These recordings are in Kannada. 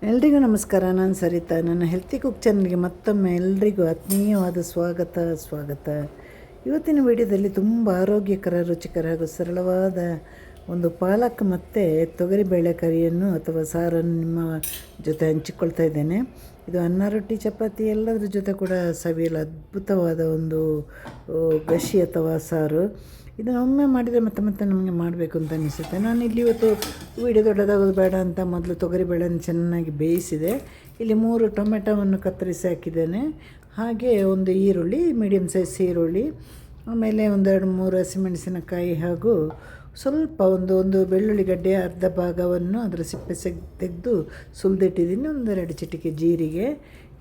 ಎಲ್ರಿಗೂ ನಮಸ್ಕಾರ. ನಾನು ಸರಿತಾ. ನನ್ನ ಹೆಲ್ತಿ ಕುಕ್ ಚಾನಲ್ಗೆ ಮತ್ತೊಮ್ಮೆ ಎಲ್ರಿಗೂ ಆತ್ಮೀಯವಾದ ಸ್ವಾಗತ. ಇವತ್ತಿನ ವಿಡಿಯೋದಲ್ಲಿ ತುಂಬ ಆರೋಗ್ಯಕರ, ರುಚಿಕರ ಹಾಗೂ ಸರಳವಾದ ಒಂದು ಪಾಲಕ್ ಮತ್ತು ತೊಗರಿಬೇಳೆ ಕರಿಯನ್ನು ಅಥವಾ ಸಾರನ್ನು ನಿಮ್ಮ ಜೊತೆ ಹಂಚಿಕೊಳ್ತಾ ಇದ್ದೇನೆ. ಇದು ಅನ್ನ, ರೊಟ್ಟಿ, ಚಪಾತಿ ಎಲ್ಲದರ ಜೊತೆ ಕೂಡ ಸವಿಯಲು ಅದ್ಭುತವಾದ ಒಂದು ಗಶಿ ಅಥವಾ ಸಾರು. ಇದನ್ನು ಒಮ್ಮೆ ಮಾಡಿದರೆ ಮತ್ತೆ ನಮಗೆ ಮಾಡಬೇಕು ಅಂತ ಅನಿಸುತ್ತೆ. ನಾನು ಇಲ್ಲಿ ಇವತ್ತು ವಿಡಿಯೋ ದೊಡ್ಡದಾಗೋದು ಬೇಡ ಅಂತ ಮೊದಲು ತೊಗರಿಬೇಳೆಯನ್ನು ಚೆನ್ನಾಗಿ ಬೇಯಿಸಿದೆ. ಇಲ್ಲಿ 3 ಟೊಮೆಟೊವನ್ನು ಕತ್ತರಿಸಿ ಹಾಕಿದ್ದೇನೆ. ಹಾಗೆ ಒಂದು ಈರುಳ್ಳಿ, ಮೀಡಿಯಮ್ ಸೈಜ್ ಈರುಳ್ಳಿ, ಆಮೇಲೆ 1-2-3 ಹಸಿಮೆಣಸಿನಕಾಯಿ ಹಾಗೂ ಸ್ವಲ್ಪ ಒಂದು ಬೆಳ್ಳುಳ್ಳಿ ಗಡ್ಡೆಯ ಅರ್ಧ ಭಾಗವನ್ನು ಅದರ ಸಿಪ್ಪೆ ತೆಗೆದು ಸುಲಿದಿಟ್ಟಿದ್ದೀನಿ. 1-2 ಚಿಟಿಕೆ ಜೀರಿಗೆ.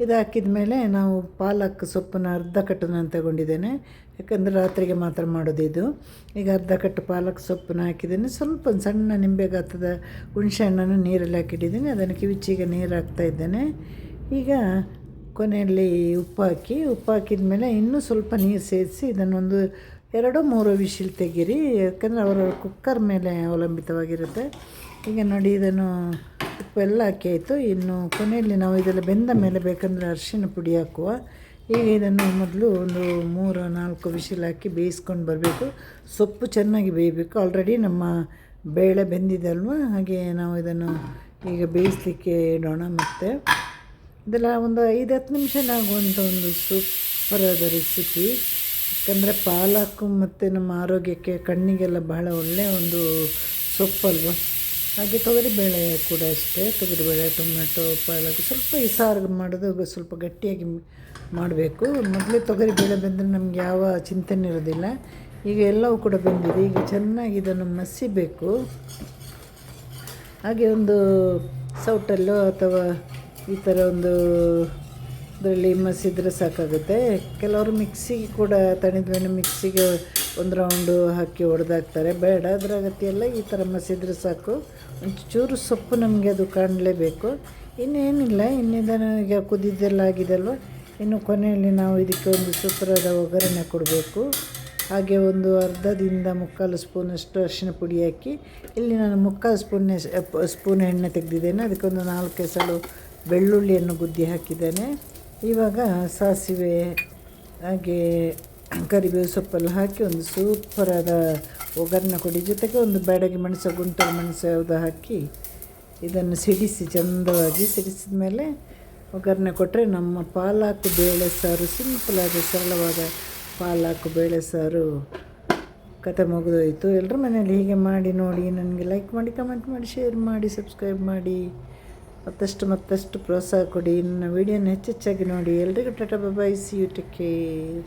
ಇದು ಹಾಕಿದ ಮೇಲೆ ನಾವು ಪಾಲಕ್ ಸೊಪ್ಪನ್ನು ಅರ್ಧ ಕಟ್ಟನ್ನು ತಗೊಂಡಿದ್ದೇನೆ, ಯಾಕಂದರೆ ರಾತ್ರಿಗೆ ಮಾತ್ರ ಮಾಡೋದು ಇದು. ಈಗ ಅರ್ಧ ಕಟ್ಟು ಪಾಲಕ್ ಸೊಪ್ಪನ್ನು ಹಾಕಿದ್ದೇನೆ. ಸ್ವಲ್ಪ ಸಣ್ಣ ನಿಂಬೆ ಗಾತ್ರದ ಹುಣಸೆ ಹಣ್ಣನ್ನು ನೀರಲ್ಲಿ ಹಾಕಿಟ್ಟಿದ್ದೀನಿ. ಅದನ್ನು ಕಿವಿಚಿಗೆ ನೀರು ಹಾಕ್ತಾಯಿದ್ದೇನೆ. ಈಗ ಕೊನೆಯಲ್ಲಿ ಉಪ್ಪು ಹಾಕಿದ ಮೇಲೆ ಇನ್ನೂ ಸ್ವಲ್ಪ ನೀರು ಸೇರಿಸಿ ಇದನ್ನೊಂದು 2-3 ವಿಶಿಲ್ ತೆಗೀರಿ, ಯಾಕಂದರೆ ಅವರ ಕುಕ್ಕರ್ ಮೇಲೆ ಅವಲಂಬಿತವಾಗಿರುತ್ತೆ. ಈಗ ನೋಡಿ, ಇದನ್ನು ಉಪ್ಪೆಲ್ಲ ಹಾಕಿ ಆಯಿತು. ಇನ್ನು ಕೊನೆಯಲ್ಲಿ ನಾವು ಇದೆಲ್ಲ ಬೆಂದ ಮೇಲೆ ಬೇಕಂದರೆ ಅರಿಶಿನ ಪುಡಿ ಹಾಕುವ. ಈಗ ಇದನ್ನು ಮೊದಲು 3-4 ವಿಶಿಲ್ ಹಾಕಿ ಬೇಯಿಸ್ಕೊಂಡು ಬರಬೇಕು. ಸೊಪ್ಪು ಚೆನ್ನಾಗಿ ಬೇಯಬೇಕು. ಆಲ್ರೆಡಿ ನಮ್ಮ ಬೇಳೆ ಬೆಂದಿದೆ ಅಲ್ವ, ಹಾಗೆ ನಾವು ಇದನ್ನು ಈಗ ಬೇಯಿಸಲಿಕ್ಕೆ ಇಡೋಣ. ಮತ್ತು ಇದೆಲ್ಲ ಒಂದು 5-10 ನಿಮಿಷನಾಗುವಂಥ ಒಂದು ಸೂಪರಾದ ರೆಸಿಪಿ. ಯಾಕಂದರೆ ಪಾಲಕ್ಕು ಮತ್ತು ನಮ್ಮ ಆರೋಗ್ಯಕ್ಕೆ, ಕಣ್ಣಿಗೆಲ್ಲ ಬಹಳ ಒಳ್ಳೆಯ ಒಂದು ಸೊಪ್ಪಲ್ವ. ಹಾಗೆ ತೊಗರಿಬೇಳೆ ಕೂಡ ಅಷ್ಟೇ. ತೊಗರಿಬೇಳೆ, ಟೊಮೆಟೊ, ಪಾಲಕ್ ಸ್ವಲ್ಪ ಈ ಸಾರು ಮಾಡೋದು ಸ್ವಲ್ಪ ಗಟ್ಟಿಯಾಗಿ ಮಾಡಬೇಕು. ಮೊದಲೇ ತೊಗರಿಬೇಳೆ ಬೆಂದರೆ ನಮಗೆ ಯಾವ ಚಿಂತನೆ ಇರೋದಿಲ್ಲ. ಈಗ ಎಲ್ಲವೂ ಕೂಡ ಬೆಂದಿದೆ. ಈಗ ಚೆನ್ನಾಗಿ ಇದನ್ನು ಮಸಿಬೇಕು. ಹಾಗೆ ಒಂದು ಸೌಟಲ್ಲೋ ಅಥವಾ ಈ ಥರ ಒಂದು ಇದರಲ್ಲಿ ಮಸಿದ್ರೆ ಸಾಕಾಗುತ್ತೆ. ಕೆಲವರು ಮಿಕ್ಸಿಗೆ ಕೂಡ ತಣಿದ್ಮೇಲೆ ಮಿಕ್ಸಿಗೆ ಒಂದು ರೌಂಡು ಹಾಕಿ ಹೊಡೆದಾಕ್ತಾರೆ. ಬೇಡ, ಅದರ ಅಗತ್ಯ ಎಲ್ಲ. ಈ ಥರ ಮಸಿದ್ರೆ ಸಾಕು. ಒಂಚೂರು ಸೊಪ್ಪು ನಮಗೆ ಅದು ಕಾಣಲೇಬೇಕು. ಇನ್ನೇನಿಲ್ಲ, ಇನ್ನಿದನ್ನು ಈಗ ಕುದಿದ್ದೆಲ್ಲ ಆಗಿದೆಲ್ವ. ಇನ್ನು ಕೊನೆಯಲ್ಲಿ ನಾವು ಇದಕ್ಕೆ ಒಂದು ಸೂಪರಾದ ಒಗ್ಗರಣೆ ಕೊಡಬೇಕು. ಹಾಗೆ ಒಂದು ಅರ್ಧದಿಂದ 3/4 ಸ್ಪೂನಷ್ಟು ಅರಿಶಿನ ಪುಡಿ ಹಾಕಿ, ಇಲ್ಲಿ ನಾನು 3/4 ಸ್ಪೂನ್ ಎಣ್ಣೆ ತೆಗೆದಿದ್ದೇನೆ. ಅದಕ್ಕೊಂದು 4 ಎಸಳು ಬೆಳ್ಳುಳ್ಳಿಯನ್ನು ಗುದ್ದಿ ಹಾಕಿದ್ದೇನೆ. ಇವಾಗ ಸಾಸಿವೆ ಹಾಗೆ ಕರಿಬೇವು ಸೊಪ್ಪೆಲ್ಲ ಹಾಕಿ ಒಂದು ಸೂಪರಾದ ಒಗ್ಗರಣೆ ಕೊಡಿ. ಜೊತೆಗೆ ಒಂದು ಬ್ಯಾಡಗಿ ಮೆಣಸು, ಗುಂಟೂರು ಮೆಣಸು ಯಾವುದು ಹಾಕಿ ಇದನ್ನು ಸಿಡಿಸಿ, ಚೆಂದವಾಗಿ ಸಿಡಿಸಿದ ಮೇಲೆ ಒಗ್ಗರಣೆ ಕೊಟ್ಟರೆ ನಮ್ಮ ಪಾಲಕ್ ಬೇಳೆ ಸಾರು, ಸಿಂಪಲಾದ ಸರಳವಾದ ಪಾಲಕ್ ಬೇಳೆ ಸಾರು ಕತೆ ಮುಗಿದೋಯಿತು. ಎಲ್ಲರ ಮನೇಲಿ ಹೀಗೆ ಮಾಡಿ ನೋಡಿ. ನನಗೆ ಲೈಕ್ ಮಾಡಿ, ಕಮೆಂಟ್ ಮಾಡಿ, ಶೇರ್ ಮಾಡಿ, ಸಬ್ಸ್ಕ್ರೈಬ್ ಮಾಡಿ, ಮತ್ತಷ್ಟು ಪ್ರೋತ್ಸಾಹ ಕೊಡಿ. ನನ್ನ ವೀಡಿಯೋನ ಹೆಚ್ಚೆಚ್ಚಾಗಿ ನೋಡಿ. ಎಲ್ರಿಗೂ ಟಾಟಾ, ಬಾಯ್, ಸಿ ಯು, ಟೇಕ್ ಕೇರ್.